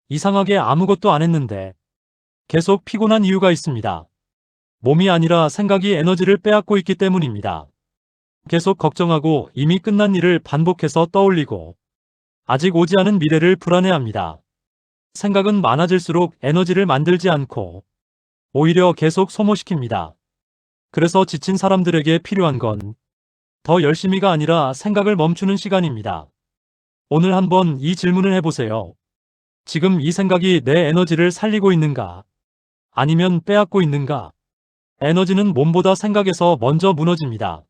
이상하게 아무것도 안 했는데 계속 피곤한 이유가 있습니다. 몸이 아니라 생각이 에너지를 빼앗고 있기 때문입니다. 계속 걱정하고 이미 끝난 일을 반복해서 떠올리고 아직 오지 않은 미래를 불안해합니다. 생각은 많아질수록 에너지를 만들지 않고 오히려 계속 소모시킵니다. 그래서 지친 사람들에게 필요한 건 더 열심히가 아니라 생각을 멈추는 시간입니다. 오늘 한번 이 질문을 해보세요. 지금 이 생각이 내 에너지를 살리고 있는가? 아니면 빼앗고 있는가? 에너지는 몸보다 생각에서 먼저 무너집니다.